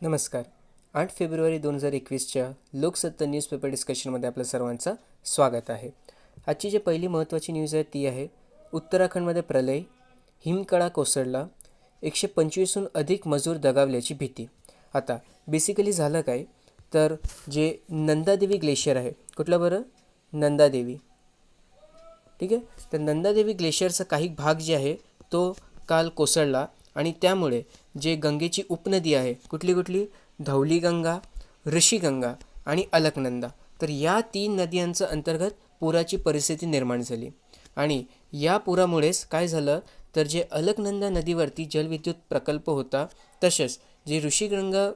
नमस्कार. 8 February 2021च्या Loksatta newspaper डिस्कशनमध्ये आपलं सर्वांचं स्वागत आहे. आजची जी पहिली महत्त्वाची न्यूज आहे ती आहे उत्तराखंडमध्ये प्रलय, हिमकडा कोसळला, 125हून अधिक मजूर दगावल्याची भीती. आता बेसिकली झालं काय, तर जे नंदादेवी ग्लेशियर आहे, कुठलं बरं, नंदादेवी, ठीक आहे. तर नंदादेवी ग्लेशियरचा काही भाग जे आहे तो काल कोसळला आणि त्यामुळे जे गंगेची उपनदी आहे, कुठली कुठली, धौलीगंगा, ऋषीगंगा आणि अलकनंदा, तर या 3 नद्यांचं अंतर्गत पुराची परिस्थिती निर्माण झाली. आणि या पुरामुळेच काय झालं, तर जे अलकनंदा नदीवरती जलविद्युत प्रकल्प होता, तसेच जे ऋषीगंगा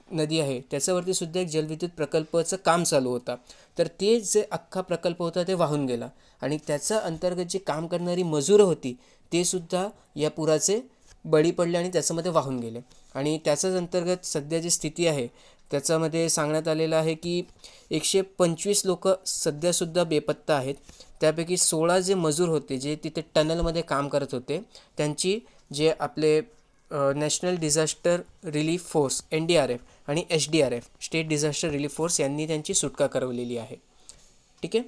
नदी आहे त्याच्यावरती सुद्धा एक जलविद्युत प्रकल्पाचं काम चालू होता, तर ते जे अख्खा प्रकल्प होता ते वाहून गेला आणि त्याचा अंतर्गत जे काम करणारी मजुरं होती ते सुद्धा या पुराचे बळी पडले आणि त्याच्यामध्ये वाहून गेले. आणि त्याच्याच अंतर्गत सध्या जी स्थिती आहे त्याच्यामध्ये सांगण्यात आलेलं आहे की 125 लोक सध्यासुद्धा बेपत्ता आहेत. त्यापैकी 16 जे मजूर होते जे तिथे टनलमध्ये काम करत होते त्यांची जे आपले national disaster relief force NDRF आणि SDRF state disaster relief force यांनी त्यांची सुटका करवलेली आहे. ठीक आहे.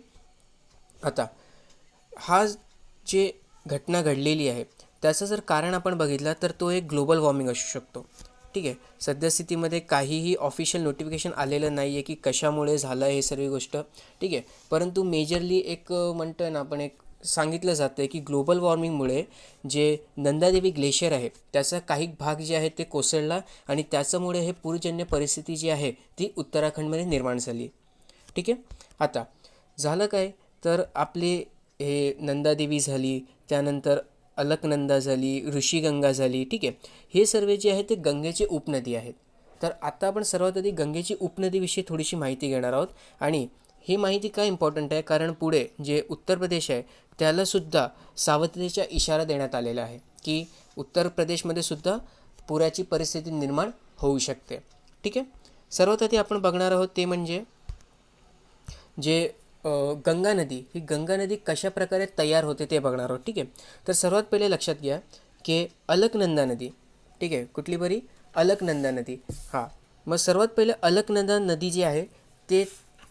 आता हा जे घटना घडलेली आहे त्याचं जर कारण आपण बघितलं तर तो एक ग्लोबल वॉर्मिंग असू शकतो. ठीक आहे. सद्यस्थितीमध्ये काहीही ऑफिशियल नोटिफिकेशन आलेलं नाही आहे की कशामुळे झालं हे सर्व गोष्ट. ठीक आहे. परंतु मेजरली एक म्हणतो ना आपण, एक सांगितलं जातं आहे की ग्लोबल वॉर्मिंगमुळे जे नंदादेवी ग्लेशियर आहे त्याचा काही भाग जे आहे ते कोसळला आणि त्याच्यामुळे हे पूरजन्य परिस्थिती जी आहे ती उत्तराखंडमध्ये निर्माण झाली. ठीक आहे. आता झालं काय, तर आपले हे नंदादेवी झाली, त्यानंतर अलकनंदा झाली, ऋषीगंगा झाली. ठीक आहे. हे सर्व जे आहे ते गंगेची उपनदी आहेत. तर आता आपण सर्वात आधी गंगेची उपनदीविषयी थोडीशी माहिती घेणार आहोत. आणि ही माहिती काय इम्पॉर्टंट आहे, कारण पुढे जे उत्तर प्रदेश आहे त्यालासुद्धा सावधतेचा इशारा देण्यात आलेला आहे की उत्तर प्रदेशमध्ये सुद्धा पुराची परिस्थिती निर्माण होऊ शकते. ठीक आहे. सर्वात आधी आपण बघणार आहोत ते म्हणजे जे गंगा नदी, ही गंगा नदी कशा प्रकारे तयार होते ते बघणार आहोत. ठीक आहे. तर सर्वात पहिले लक्षात घ्या की अलकनंदा नदी, ठीक आहे, कुठली बरी, अलकनंदा नदी. हां, मग सर्वात पहिले अलकनंदा नदी जी आहे ते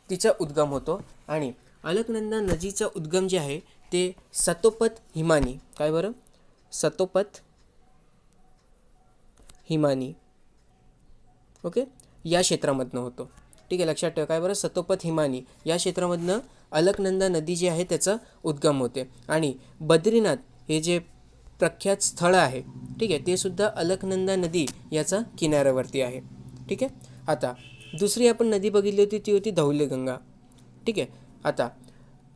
तिचा उद्गम होतो आणि अलकनंदा नदीचा उद्गम जे आहे ते सतोपत हिमानी, काय बरं, सतोपत हिमानी, ओके, या क्षेत्रामधनं होतो. ठीक आहे, लक्षात ठेवा, काय बरं, सतोपत हिमानी या क्षेत्रामधनं अलकनंदा नदी जी आहे त्याचा उद्गम होते. आणि बद्रीनाथ हे जे प्रख्यात स्थळ आहे, ठीक आहे, ते सुद्धा अलकनंदा नदी याचा किनाऱ्यावरती आहे. ठीक आहे. आता दुसरी आपण नदी बघितली होती ती होती धौलीगंगा. ठीक आहे. आता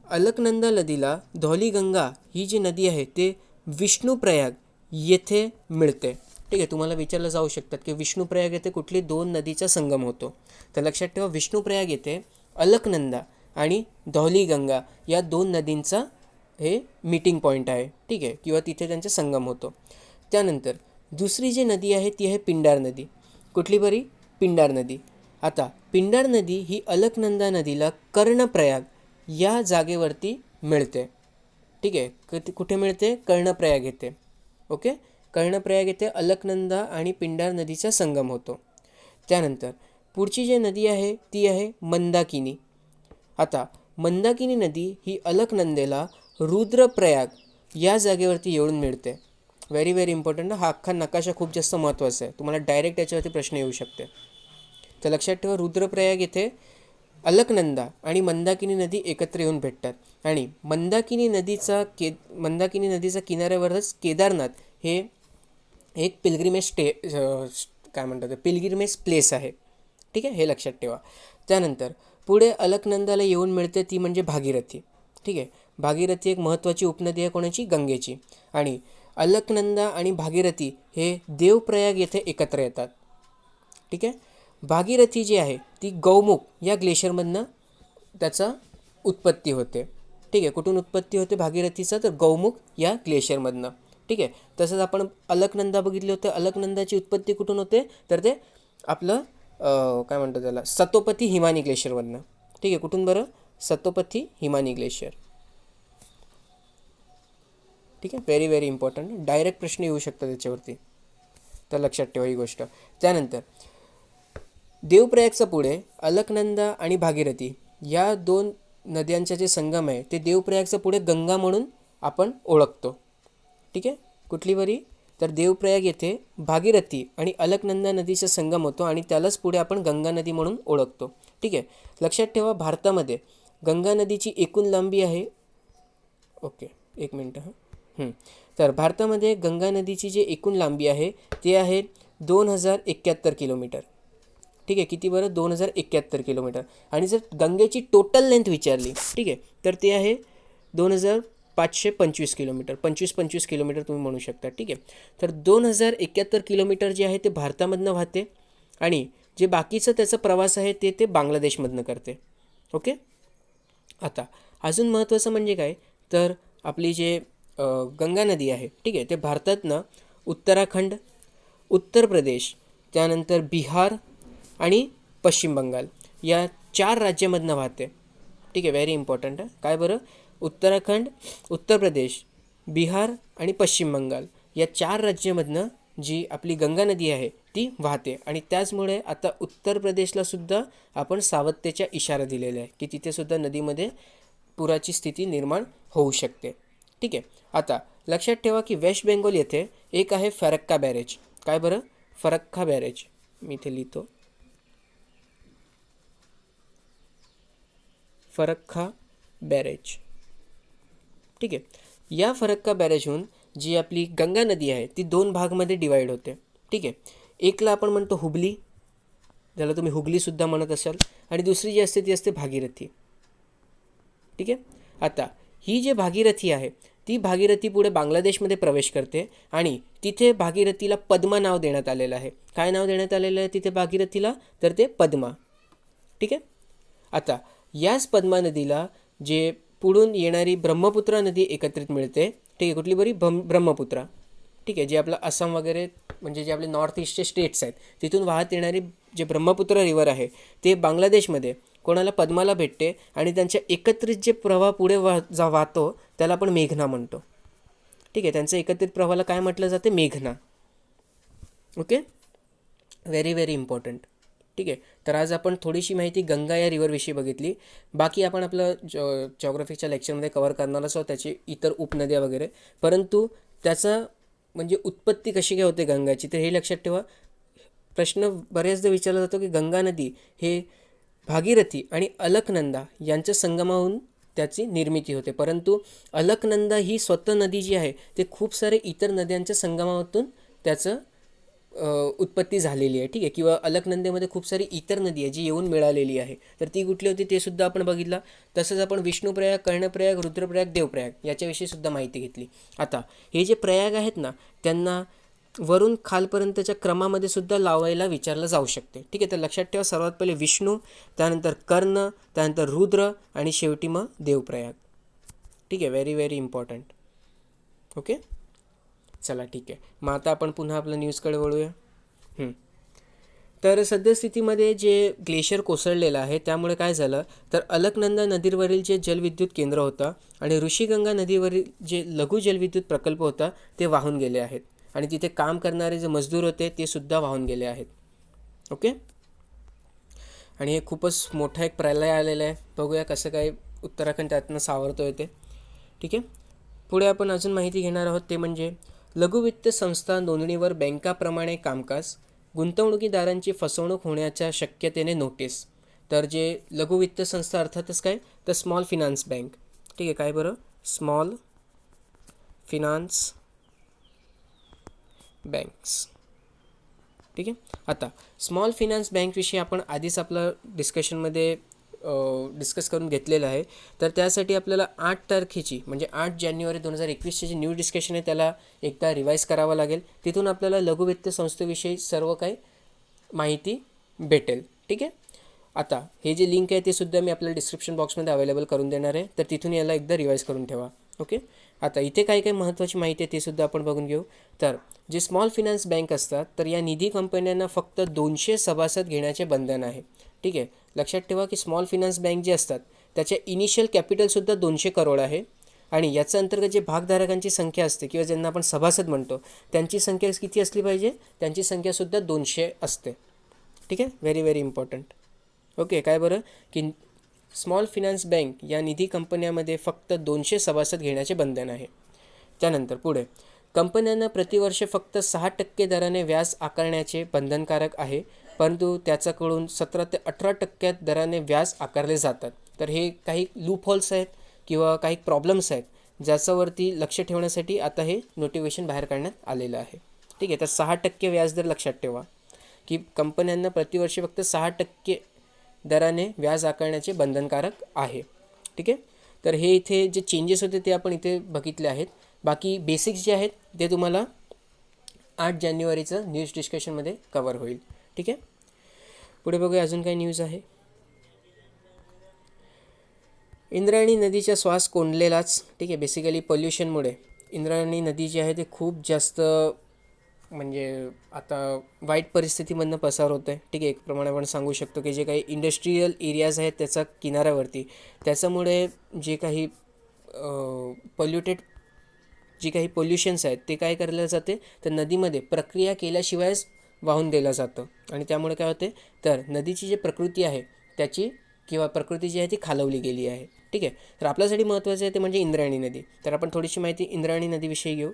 अलकनंदा नदीला धौलीगंगा ही जी नदी आहे ते विष्णुप्रयाग येथे मिळते. ठीक आहे. तुम्हाला विचारलं जाऊ शकतात की विष्णुप्रयाग येथे कुठली 2 नदीचा संगम होतो, तर लक्षात ठेवा विष्णुप्रयाग येथे अलकनंदा आणि धौलीगंगा या 2 नदींचा हे मीटिंग पॉईंट आहे. ठीक आहे, किंवा तिथे त्यांचा संगम होतो. त्यानंतर दुसरी जी नदी आहे ती आहे पिंडार नदी. कुठली बरी, पिंडार नदी. आता पिंडार नदी ही अलकनंदा नदीला कर्णप्रयाग या जागेवरती मिळते. ठीक आहे. कुठे मिळते, कर्णप्रयाग येथे. ओके, कर्णप्रयाग येथे अलकनंदा आणि पिंडार नदीचा संगम होतो. त्यानंतर पुढची जी नदी आहे ती आहे मंदाकिनी. आता मंदाकिनी नदी ही अलकनंदेला रुद्रप्रयाग या जागेवरती येऊन मिळते. Very very important. हा अख्खा नकाशा खूप जास्त महत्त्वाचा आहे, तुम्हाला डायरेक्ट याच्यावरती प्रश्न येऊ शकते. तर लक्षात ठेवा रुद्रप्रयाग येथे अलकनंदा आणि मंदाकिनी नदी एकत्र येऊन भेटतात आणि मंदाकिनी नदीचा किनाऱ्यावरच केदारनाथ हे एक पिलग्रिमेज काय म्हणतात, पिलग्रिमेज प्लेस आहे. ठीक आहे, हे लक्षात ठेवा. त्यानंतर पुढे अलकनंदाला येऊन मिळते ती म्हणजे भागीरथी. ठीक आहे. भागीरथी एक महत्त्वाची उपनदी आहे कोणाची, गंगेची. आणि अलकनंदा आणि भागीरथी हे देवप्रयाग येथे एकत्र येतात. ठीक आहे. भागीरथी जी आहे ती गौमुख या ग्लेशियरमधनं त्याचा उत्पत्ती होते. ठीक आहे. कुठून उत्पत्ती होते भागीरथीचं, तर गौमुख या ग्लेशियरमधनं. ठीक आहे. तसंच आपण अलकनंदा बघितले होते, अलकनंदाची उत्पत्ती कुठून होते, तर ते आपलं काय म्हणतात त्याला, सतोपती हिमानी ग्लेशियरमधनं. ठीक आहे. कुठून बरं, सतोपती हिमानी ग्लेशियर. ठीक आहे. व्हेरी व्हेरी इम्पॉर्टंट, डायरेक्ट प्रश्न येऊ शकतात त्याच्यावरती, तर लक्षात ठेवा ही गोष्ट. त्यानंतर देवप्रयागचा पुढे अलकनंदा आणि भागीरथी या दोन नद्यांचा जे संगम आहे ते देवप्रयागचा पुढे गंगा म्हणून आपण ओळखतो. ठीक आहे, कुठली बरी तर देवप्रयाग येथे भागीरथी आणि अलकनंदा नदीचा संगम होतो आणि त्यालाच पुढे आपण गंगा नदी म्हणून ओळखतो. ठीक आहे, लक्षात ठेवा भारतामध्ये गंगा नदीची एकूण लांबी आहे, ओके एक मिनटं तर भारतामध्ये गंगा नदीची जी एकूण लांबी आहे ते आहे 2071 किलोमीटर. ठीक आहे, किती बरं 2071 किलोमीटर. आणि जर गंगेची टोटल लेंथ विचारली ठीक आहे तर ते आहे 2525 किलोमीटर, 25 किलोमीटर तुम्ही म्हणू शकता. ठीक आहे, तर 2071 किलोमीटर जे आहे ते भारतामधनं वाहते आणि जे बाकीचं त्याचा प्रवास आहे ते बांगलादेशमधनं करते. ओके, आता अजून महत्त्वाचं म्हणजे काय तर आपली जे गंगा नदी आहे ठीक आहे ते भारतातनं उत्तराखंड, उत्तर प्रदेश, त्यानंतर बिहार आणि पश्चिम बंगाल या 4 राज्यामधनं वाहते. ठीक आहे, व्हेरी इम्पॉर्टंट आहे. काय बरं, उत्तराखंड, उत्तर प्रदेश, बिहार आणि पश्चिम बंगाल या 4 राज्यामधनं जी आपली गंगा नदी आहे ती वाहते आणि त्याचमुळे आता उत्तर प्रदेशलासुद्धा आपण सावधतेचा इशारा दिलेला आहे की तिथेसुद्धा नदीमध्ये पुराची स्थिती निर्माण होऊ शकते. ठीक आहे, आता लक्षात ठेवा की वेस्ट बेंगॉल येथे एक आहे फरक्का बॅरेज. काय बरं, फरक्का बॅरेज, मी इथे लिहितो फरक्का बॅरेज. ठीक आहे, या फरक्का बॅरेजहून जी आपली गंगा नदी आहे ती 2 भागमध्ये डिवाईड होते. ठीक आहे, एकला आपण म्हणतो हुबली, ज्याला तुम्ही हुगलीसुद्धा म्हणत असाल, आणि दुसरी जी असते ती असते भागीरथी. ठीक आहे, आता ही जी भागीरथी आहे ती भागीरथी पुढे बांगलादेशमध्ये प्रवेश करते आणि तिथे भागीरथीला पद्मा नाव देण्यात आलेलं आहे. काय नाव देण्यात आलेलं आहे तिथे भागीरथीला तर ते पद्मा. ठीक आहे, आता याच पद्मा नदीला जे पुढून येणारी ब्रह्मपुत्रा नदी एकत्रित मिळते. ठीक आहे, कुठली बरी ब्रह्मपुत्रा. ठीक आहे, जे आपलं आसाम वगैरे म्हणजे जे आपले नॉर्थ ईस्टचे स्टेट्स आहेत तिथून वाहत येणारी जे ब्रह्मपुत्रा रिवर आहे ते बांगलादेशमध्ये कोणाला पद्माला भेटते आणि त्यांच्या एकत्रित जे प्रवाह पुढे वाहतो त्याला आपण मेघना म्हणतो. ठीक आहे, त्यांचं एकत्रित प्रवाहाला काय म्हटलं जाते, मेघना. Okay, very very important. ठीक आहे, तर आज आपण थोडीशी माहिती गंगा या रिव्हरविषयी बघितली. बाकी आपण आपलं जॉग्राफीच्या लेक्चरमध्ये कवर करणारच आहोत त्याची इतर उपनद्या वगैरे, परंतु त्याचा म्हणजे उत्पत्ती कशी काय होते गंगाची तर हे लक्षात ठेवा. प्रश्न बऱ्याचदा विचारला जातो की गंगा नदी हे भागीरथी आणि अलकनंदा यांच्या संगमाहून त्याची निर्मिती होते, परंतु अलकनंदा ही स्वतः नदी जी आहे ते खूप सारे इतर नद्यांच्या संगमातून त्याचं उत्पत्ती झालेली आहे. ठीक आहे, किंवा अलकनंदेमध्ये खूप सारी इतर नदी आहे जी येऊन मिळालेली आहे, तर ती कुठली होती ते सुद्धा आपण बघितलं. तसंच आपण विष्णुप्रयाग, कर्णप्रयाग, रुद्रप्रयाग, देवप्रयाग याच्याविषयी सुद्धा माहिती घेतली. आता हे जे प्रयाग आहेत ना त्यांना वरून खालपर्यंतच्या क्रमामध्ये सुद्धा लावायला विचारलं जाऊ शकते. ठीक आहे, तर लक्षात ठेवा सर्वात पहिले विष्णू, त्यानंतर कर्ण, त्यानंतर रुद्र आणि शेवटी मग देवप्रयाग. ठीक आहे, व्हेरी व्हेरी इम्पॉर्टंट. ओके, चला ठीक आहे, मग आता आपण पुन्हा आपल्या न्यूजकडे वळूया. तर सद्यस्थितीमध्ये जे ग्लेशियर कोसळलेलं आहे त्यामुळे काय झालं तर अलकनंदा नदीवरील जे जलविद्युत केंद्र होतं आणि ऋषिगंगा नदीवरील जे लघु जलविद्युत प्रकल्प होता ते वाहून गेले आहेत आणि तिथे काम करणारे जे मजदूर होते ते सुद्धा वाहून गेले आहेत. ओके, आणि हे खूपच मोठा एक प्रलय आलेला आहे. बघूया कसं काय उत्तराखंड त्यातनं सावरतो येते. ठीक आहे, पुढे आपण अजून माहिती घेणार आहोत ते म्हणजे लघुवित्त संस्था नोंदणीवर बँकाप्रमाणे कामकाज, गुंतवणुकीदारांची फसवणूक होण्याच्या शक्यतेने नोटीस. तर जे लघुवित्त संस्था अर्थातच काय तर स्मॉल फिनान्स बँक. ठीक आहे, काय बरं, स्मॉल फिनान्स बँक्स. ठीक आहे, आता स्मॉल फिनान्स बँकविषयी आपण आधीच आपलं डिस्कशनमध्ये डिस्कस करून घेतलेलं आहे. तर त्यासाठी आपल्याला 8 तारखेची म्हणजे 8 जानेवारी 2021चे जे न्यू डिस्कशन आहे त्याला एकदा रिवाईज करावं लागेल. तिथून आपल्याला लघुवित्त संस्थेविषयी सर्व काही माहिती भेटेल. ठीक आहे, आता हे जे लिंक आहे ते सुद्धा मी आपल्याला डिस्क्रिप्शन बॉक्समध्ये अवेलेबल करून देणार आहे, तर तिथून याला एकदा रिवाईज करून ठेवा. ओके, आता इथे काही काही महत्त्वाची माहिती आहे ते सुद्धा आपण बघून घेऊ. तर जे स्मॉल फिनान्स बँक असतात तर या निधी कंपन्यांना फक्त 200 सभासद घेण्याचे बंधन आहे. ठीक आहे, लक्षात ठेवा की स्मॉल फिनान्स बँक जे असतात त्याच्या इनिशियल कॅपिटलसुद्धा 200 करोड आहे आणि याच्या अंतर्गत जे भागधारकांची संख्या असते किंवा ज्यांना आपण सभासद म्हणतो त्यांची संख्या किती असली पाहिजे, त्यांची संख्यासुद्धा 200 असते. ठीक आहे, व्हेरी व्हेरी इम्पॉर्टंट. ओके, काय बरं की स्मॉल फिनान्स बँक या निधी कंपन्यामध्ये फक्त 200 सभासद घेण्याचे बंधन आहे. त्यानंतर पुढे कंपन्यांना प्रतिवर्ष फक्त 6% दराने व्याज आकारण्याचे बंधनकारक आहे, परंतु त्याच्याकडून 17 ते 18% दराने व्याज आकारले जातात. तर हे काही लूप होल्स आहेत किंवा काही प्रॉब्लेम्स आहेत ज्याच्यावरती लक्ष ठेवण्यासाठी आता हे नोटिफिकेशन बाहेर काढण्यात आलेलं आहे. ठीक आहे, तर 6% व्याजदर लक्षात ठेवा की कंपन्यांना प्रतिवर्षी फक्त 6% दराने व्याज आकारण्याचे बंधनकारक आहे. ठीक आहे, तर हे इथे जे चेंजेस होते ते आपण इथे बघितले आहेत. बाकी बेसिक्स जे आहेत ते तुम्हाला 8 जानेवारीचं न्यूज डिस्कशनमध्ये कवर होईल. ठीक आहे, पुढे बघूया अजून काय न्यूज आहे. इंद्रायणी नदीचा श्वास कोंडलेलाच. ठीक आहे, बेसिकली पोल्युशनमुळे इंद्रायणी नदी जी आहे ते खूप जास्त म्हणजे आता वाईट परिस्थितीमधनं पसार होतं आहे. ठीक आहे, एक प्रमाणे आपण सांगू शकतो की जे काही इंडस्ट्रीयल एरियाज आहेत त्याचा किनाऱ्यावरती त्याच्यामुळे जे काही जी काही पोल्युशन्स आहेत ते काय केलं जाते तर नदीमध्ये प्रक्रिया केल्याशिवायच वाहून दिलं जातं आणि त्यामुळे काय होते तर नदीची जी प्रकृती आहे त्याची किंवा प्रकृती जी आहे ती खालवली गेली आहे. ठीक आहे, तर आपल्यासाठी महत्त्वाचं आहे ते म्हणजे इंद्रायणी नदी. तर आपण थोडीशी माहिती इंद्रायणी नदीविषयी घेऊ.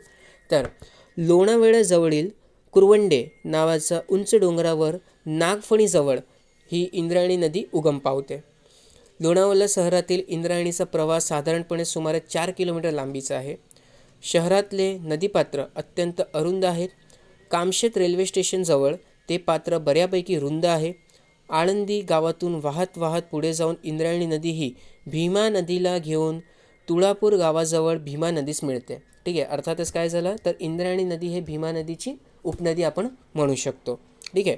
तर लोणावळ्याजवळील कुरवंडे नावाच्या उंच डोंगरावर नागफणीजवळ ही इंद्रायणी नदी उगम पावते. लोणावळा शहरातील इंद्रायणीचा प्रवाह साधारणपणे सुमारे 4 किलोमीटर लांबीचा आहे. शहरातले नदीपात्र अत्यंत अरुंद आहेत. कामशेत रेल्वे स्टेशनजवळ ते पात्र बऱ्यापैकी रुंद आहे. आळंदी गावातून वाहत वाहत पुढे जाऊन इंद्रायणी नदी ही भीमा नदीला घेऊन तुळापूर गावाजवळ भीमा नदीस मिळते. ठीक आहे, अर्थातच काय झालं तर इंद्रायणी नदी हे भीमा नदीची उपनदी आपण म्हणू शकतो. ठीक आहे,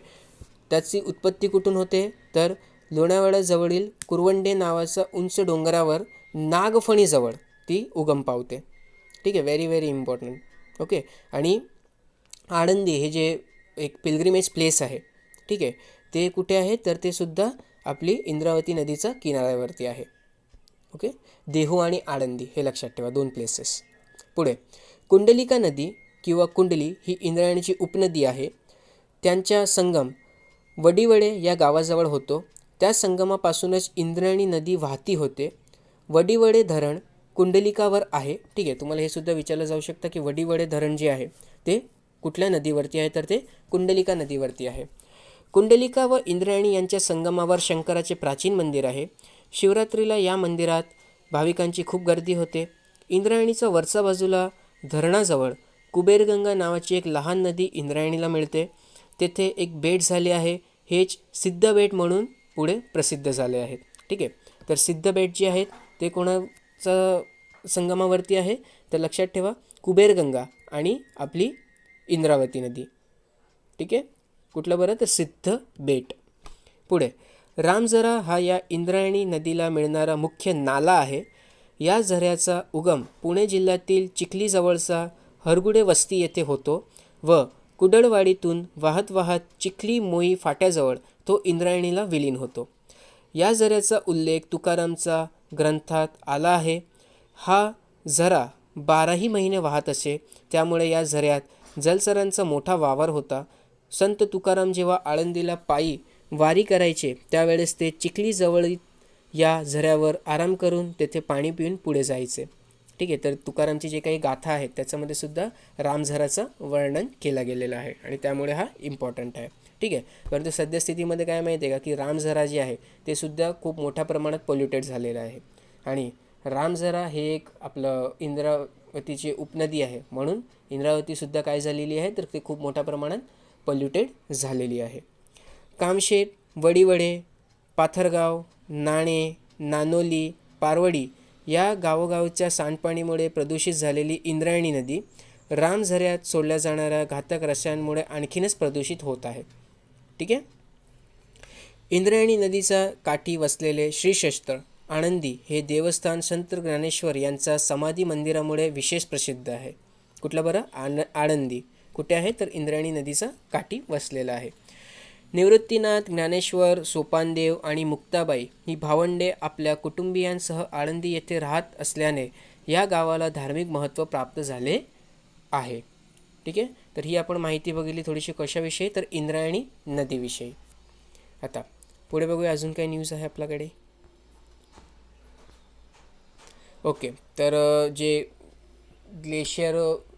त्याची उत्पत्ती कुठून होते तर लोणावळ्याजवळील कुरवंडे नावाच्या उंच डोंगरावर नागफणीजवळ ती उगम पावते. ठीक आहे, व्हेरी व्हेरी इम्पॉर्टंट. ओके, आणि आळंदी हे जे एक पिलग्रिमेज प्लेस आहे ठीक आहे ते कुठे आहे तर ते सुद्धा आपली इंद्रावती नदीचा किनाऱ्यावरती आहे. ओके, देहू आणि आळंदी हे लक्षात ठेवा, 2 प्लेसेस. पुढे कुंडलिका नदी किंवा कुंडली ही इंद्रायणीची उपनदी आहे. त्यांचा संगम वडिवडे या गावाजवळ होतो. त्या संगमापासूनच इंद्रायणी नदी वाहती होते. वडिवडे धरण कुंडलिकावर आहे. ठीक आहे, तुम्हाला हे सुद्धा विचारलं जाऊ शकतं की वडिवडे धरण जे आहे ते कुठल्या नदीवरती आहे तर ते कुंडलिका नदीवरती आहे. कुंडलिका व इंद्रायणी यांच्या संगमावर शंकराचे प्राचीन मंदिर आहे. शिवरात्रीला या मंदिरात भाविकांची खूप गर्दी होते. इंद्रायणीच्या वरच्या बाजूला धरणाजवळ कुबेरगंगा नावाची एक लहान नदी इंद्रायणीला मिळते. तेथे एक बेट झाले आहे. हेच सिद्ध बेट म्हणून पुढे प्रसिद्ध झाले आहेत. ठीक आहे, तर सिद्ध बेट जे आहेत ते कोणाचा संगमावरती आहे तर लक्षात ठेवा कुबेरगंगा आणि आपली इंद्रावती नदी. ठीक आहे, कुठलं बरं तर सिद्ध बेट. पुढे रामझरा हा या इंद्रायणी नदीला मिळणारा मुख्य नाला आहे. या झऱ्याचा उगम पुणे जिल्ह्यातील चिखलीजवळचा हरगुडे वस्ती येथे होतो व कुडळवाडीतून वाहत वाहत चिखली मोई फाट्याजवळ तो इंद्रायणीला विलीन होतो. या झऱ्याचा उल्लेख तुकारामचा ग्रंथात आला आहे. हा झरा 12ही महिने वाहत असे, त्यामुळे या झऱ्यात जलचरांचा मोठा वावर होता. संत तुकाराम जेव्हा आळंदीला पायी वारी करायचे त्यावेळेस ते चिखलीजवळ या झऱ्यावर आराम करून तेथे पाणी पिऊन पुढे जायचे. ठीक आहे, तर तुकारामची जे काही गाथा आहेत त्याच्यामध्ये सुद्धा रामझराचं वर्णन केलं गेलेलं आहे आणि त्यामुळे हा इम्पॉर्टंट आहे. ठीक आहे, परंतु सद्यस्थितीमध्ये काय माहिती आहे का की रामझरा जे आहे ते सुद्धा खूप मोठ्या प्रमाणात पोल्युटेड झालेलं आहे आणि रामझरा हे एक आपलं इंद्रावतीची उपनदी आहे म्हणून इंद्रावतीसुद्धा काय झालेली आहे तर ते खूप मोठ्या प्रमाणात पोल्युटेड झालेली आहे. कामशेत, वडिवडे, पाथरगाव, नाणे, नानोली, पारवडी या गावोगावच्या सांडपाणीमुळे प्रदूषित झालेली इंद्रायणी नदी रामझऱ्यात सोडल्या जाणाऱ्या घातक रसायनांमुळे आणखीनच प्रदूषित होत आहे. ठीक आहे, इंद्रायणी नदीचा काठी वसलेले श्रीक्षेत्र आळंदी हे देवस्थान संत ज्ञानेश्वर यांचा समाधी मंदिरामुळे विशेष प्रसिद्ध आहे. कुठलं बरं आळंदी कुठे आहे तर इंद्रायणी नदीचा काठी वसलेला आहे. निवृत्तीनाथ, ज्ञानेश्वर, सोपानदेव आणि मुक्ताबाई ही भावंडे आपल्या कुटुंबियांसह आळंदी येथे राहत असल्याने या गावाला धार्मिक महत्त्व प्राप्त झाले आहे. ठीक आहे, तर ही आपण माहिती बघितली थोडीशी कशाविषयी तर इंद्रायणी नदीविषयी. आता पुढे बघूया अजून काही न्यूज आहे आपल्याकडे. ओके, तर जे ग्लेशियर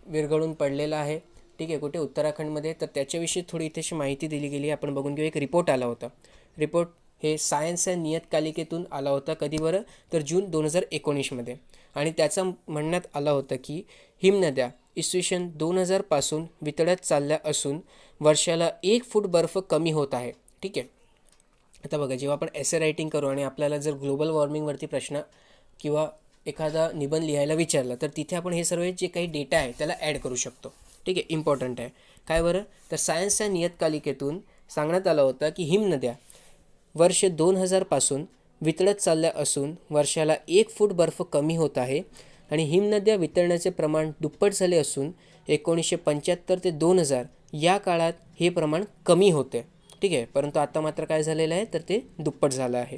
विरघळून पडलेलं आहे, ठीक आहे, कुठे उत्तराखंडमध्ये, तर त्याच्याविषयी थोडी इथेशी माहिती दिली गेली. आपण बघून घेऊ. एक रिपोर्ट आला होता. रिपोर्ट हे सायन्स या नियतकालिकेतून आला होता. कधी बरं, तर जून 2019मध्ये. आणि त्याचं म्हणण्यात आलं होतं की हिमनद्या इसवी 2000पासून वितळत चालल्या असून वर्षाला 1 फूट बर्फ कमी होत आहे. ठीक आहे. आता बघा, जेव्हा आपण एसे रायटिंग करू आणि आपल्याला जर ग्लोबल वॉर्मिंगवरती प्रश्न किंवा एखादा निबंध लिहायला विचारला, तर तिथे आपण हे सर्व जे काही डेटा आहे त्याला ॲड करू शकतो. ठीक आहे, इम्पॉर्टंट आहे. काय बरं, तर सायन्सच्या नियतकालिकेतून सांगण्यात आलं होतं की हिमनद्या वर्ष 2000पासून वितळत चालल्या असून वर्षाला 1 फूट बर्फ कमी होत आहे आणि हिमनद्या वितळण्याचे प्रमाण दुप्पट झाले असून 1975 ते 2000 या काळात हे प्रमाण कमी होते. ठीक आहे, परंतु आता मात्र काय झालेलं आहे, तर ते दुप्पट झालं आहे.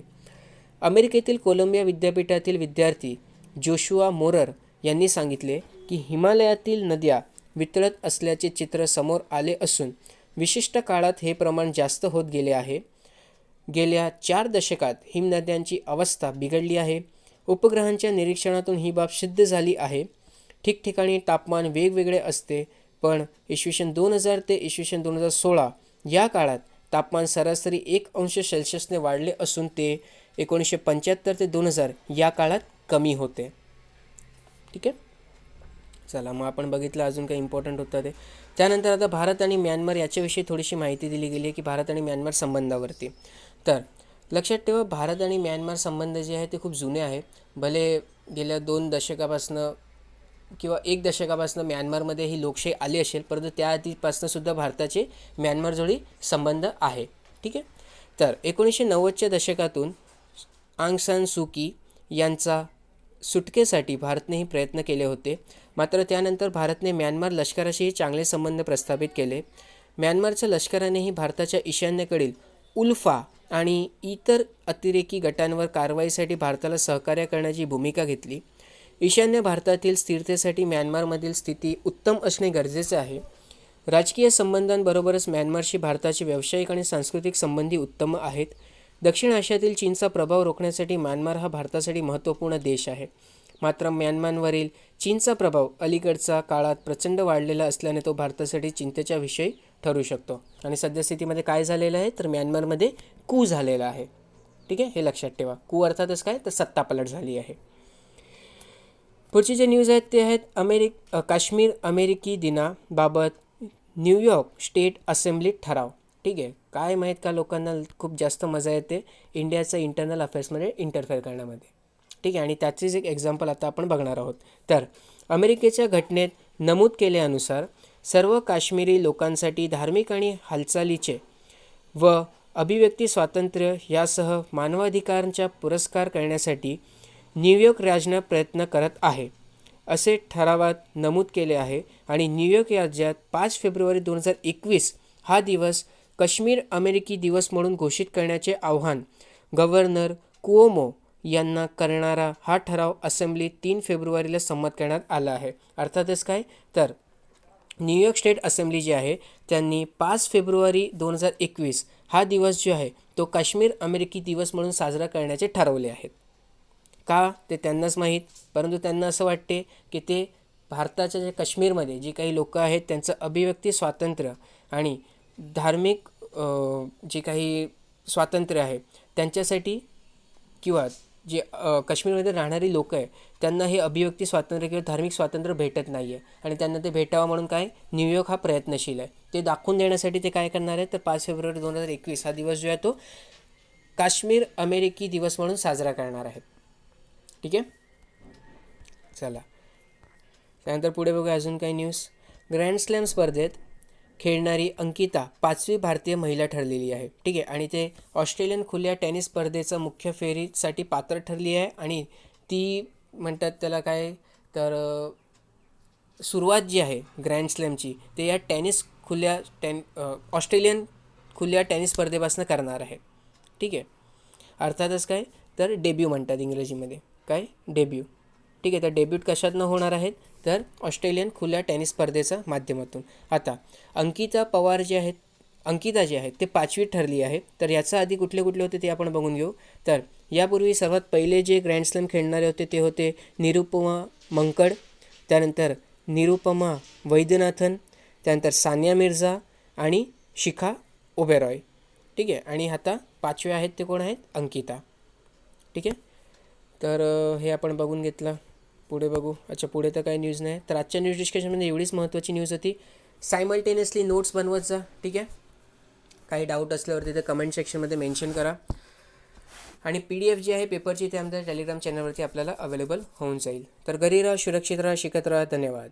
अमेरिकेतील कोलंबिया विद्यापीठातील विद्यार्थी जोशुआ मोरर यांनी सांगितले की हिमालयातील नद्या वितळत असल्याचे चित्र समोर आले असून विशिष्ट काळात हे प्रमाण जास्त होत गेले आहे. गेल्या 4 दशकात हिमनद्यांची अवस्था बिघडली आहे. उपग्रहांच्या निरीक्षणातून ही बाब सिद्ध झाली आहे. ठिकठिकाणी तापमान वेगवेगळे असते, पण इसवी 2000 ते इसवी 2016 या काळात तापमान सरासरी 1 अंश सेल्सिअसने वाढले असून ते 1975 ते 2000 या काळात कमी होते. ठीक आहे, चला मग आपण बघितलं अजून काही इम्पॉर्टंट होतं ते. त्यानंतर आता भारत आणि म्यानमार याच्याविषयी थोडीशी माहिती दिली गेली आहे की भारत आणि म्यानमार संबंधावरती. तर लक्षात ठेवा, भारत आणि म्यानमार संबंध जे आहे ते खूप जुने आहे. भले गेल्या 2 दशकापासनं किंवा 1 दशकापासनं म्यानमारमध्ये ही लोकशाही आली असेल, परंतु त्याआधीपासून सुद्धा भारताचे म्यानमारजोडी संबंध आहे. ठीक आहे. तर 1990च्या दशकातून आंग सान सू की यांचा सुटकेसाठी भारतनेही प्रयत्न केले होते. मात्र त्यानंतर भारतने म्यानमार लष्कराशीही चांगले संबंध प्रस्थापित केले. म्यानमारच्या लष्करानेही भारताच्या ईशान्येकडील उल्फा आणि इतर अतिरेकी गटांवर कारवाईसाठी भारताला सहकार्य करण्याची भूमिका घेतली. ईशान्य भारतातील स्थिरतेसाठी म्यानमारमधील स्थिती उत्तम असणे गरजेचे आहे. राजकीय संबंधांबरोबरच म्यानमारशी भारताचे व्यावसायिक आणि सांस्कृतिक संबंधी उत्तम आहेत. दक्षिण आशियातील चीनचा प्रभाव रोखण्यासाठी म्यानमार हा भारतासाठी महत्त्वपूर्ण देश आहे. मात्र म्यानमारवरील चीनचा प्रभाव अलीकडच्या काळात प्रचंड वाढलेला असल्याने तो भारतासाठी चिंतेचा विषय ठरू शकतो. आणि सद्यस्थितीमध्ये काय झालेलं आहे, तर म्यानमारमध्ये कू झालेला आहे. ठीक आहे, हे लक्षात ठेवा. कू अर्थातच काय, तर सत्तापलट झाली आहे. पुढचे जे न्यूज आहेत ते आहेत काश्मीर अमेरिकी दिनाबाबत न्यूयॉर्क स्टेट असेंब्लीत ठराव. ठीक आहे, काय माहीत का लोकांना खूप जास्त मजा येते इंडियाचं इंटरनल अफेअर्समध्ये इंटरफेअर करण्यामध्ये. ठीक आहे, आणि त्याचीच एक एक्झाम्पल आता आपण बघणार आहोत. तर अमेरिकेच्या घटनेत नमूद केल्यानुसार सर्व काश्मीरी लोकांसाठी धार्मिक आणि हालचालीचे व अभिव्यक्ती स्वातंत्र्य यासह मानवाधिकारांचा पुरस्कार करण्यासाठी न्यूयॉर्क राज्य प्रयत्न करत आहे, असे ठरावात नमूद केले आहे. आणि न्यूयॉर्क राज्यात 5 फेब्रुवारी 2021 हा दिवस काश्मीर अमेरिकी दिवस म्हणून घोषित करण्याचे आवाहन गव्हर्नर कुओमो यांना करणारा हा ठराव असेंब्लीत 3 फेब्रुवारीला संमत करण्यात आला आहे. अर्थातच काय, तर न्यूयॉर्क स्टेट असेंब्ली जी आहे त्यांनी 5 फेब्रुवारी 2021 हा दिवस जो आहे तो काश्मीर अमेरिकी दिवस म्हणून साजरा करण्याचे ठरवले आहेत. का ते त्यांनाच माहीत, परंतु त्यांना असं वाटते की ते भारताच्या जे काश्मीरमध्ये जे काही लोक आहेत त्यांचं अभिव्यक्ती स्वातंत्र्य आणि धार्मिक जे काही स्वातंत्र्य आहे त्यांच्यासाठी किंवा जे काश्मीरमध्ये राहणारी लोक आहे त्यांना हे अभिव्यक्ती स्वातंत्र्य किंवा धार्मिक स्वातंत्र्य भेटत नाही आहे आणि त्यांना ते भेटावं म्हणून काय न्यूयॉर्क हा प्रयत्नशील आहे. ते दाखवून देण्यासाठी ते काय करणार आहे, तर 5 फेब्रुवारी 2021 हा दिवस जो आहे तो काश्मीर अमेरिकी दिवस म्हणून साजरा करणार आहेत. ठीक आहे, चला त्यानंतर पुढे बघूया अजून काही न्यूज. ग्रँड स्लॅम स्पर्धेत खेळणारी अंकिता 5वी भारतीय महिला ठरलेली आहे. ठीक आहे, आणि ते ऑस्ट्रेलियन खुल्या टेनिस स्पर्धेचं मुख्य फेरीसाठी पात्र ठरली आहे. आणि ती म्हणतात त्याला काय, तर सुरुवात जी आहे ग्रँड स्लॅमची ते या ऑस्ट्रेलियन खुल्या टेनिस स्पर्धेपासून करणार आहे. ठीक आहे, अर्थातच काय, तर डेब्यू म्हणतात इंग्रजीमध्ये, काय डेब्यू. ठीक आहे, तर डेब्यूट कशातनं होणार आहेत, तर ऑस्ट्रेलियन खुल्या टेनिस स्पर्धेच्या माध्यमातून. आता अंकिता पवार जे आहेत अंकिता जी आहेत ते 5वीत ठरली आहे. तर याचा आधी कुठले कुठले होते ते आपण बघून घेऊ. तर यापूर्वी सर्वात पहिले जे ग्रँड स्लॅम खेळणारे होते ते होते निरुपमा मंकड, त्यानंतर निरुपमा वैद्यनाथन, त्यानंतर सानिया मिर्झा आणि शिखा ओबेरॉय. ठीक आहे. आणि आता 5वे आहेत ते कोण आहेत? अंकिता. ठीक आहे. तर हे आपण बघून घेतलं. पुढे बघू. अच्छा, पुढे तर काही न्यूज नाही. तर आजच्या न्यूज डिस्कशनमध्ये एवढीच महत्त्वाची न्यूज होती. सायमल्टेनियसली नोट्स बनवत जा. ठीक आहे. काही डाऊट असल्यावर तिथे कमेंट सेक्शनमध्ये मेन्शन करा. आणि PDF जी आहे पेपरची ते आमच्या टेलिग्राम चॅनलवरती आपल्याला अवेलेबल होऊन जाईल. तर घरी राहा, सुरक्षित राहा, शिकत राहा. धन्यवाद.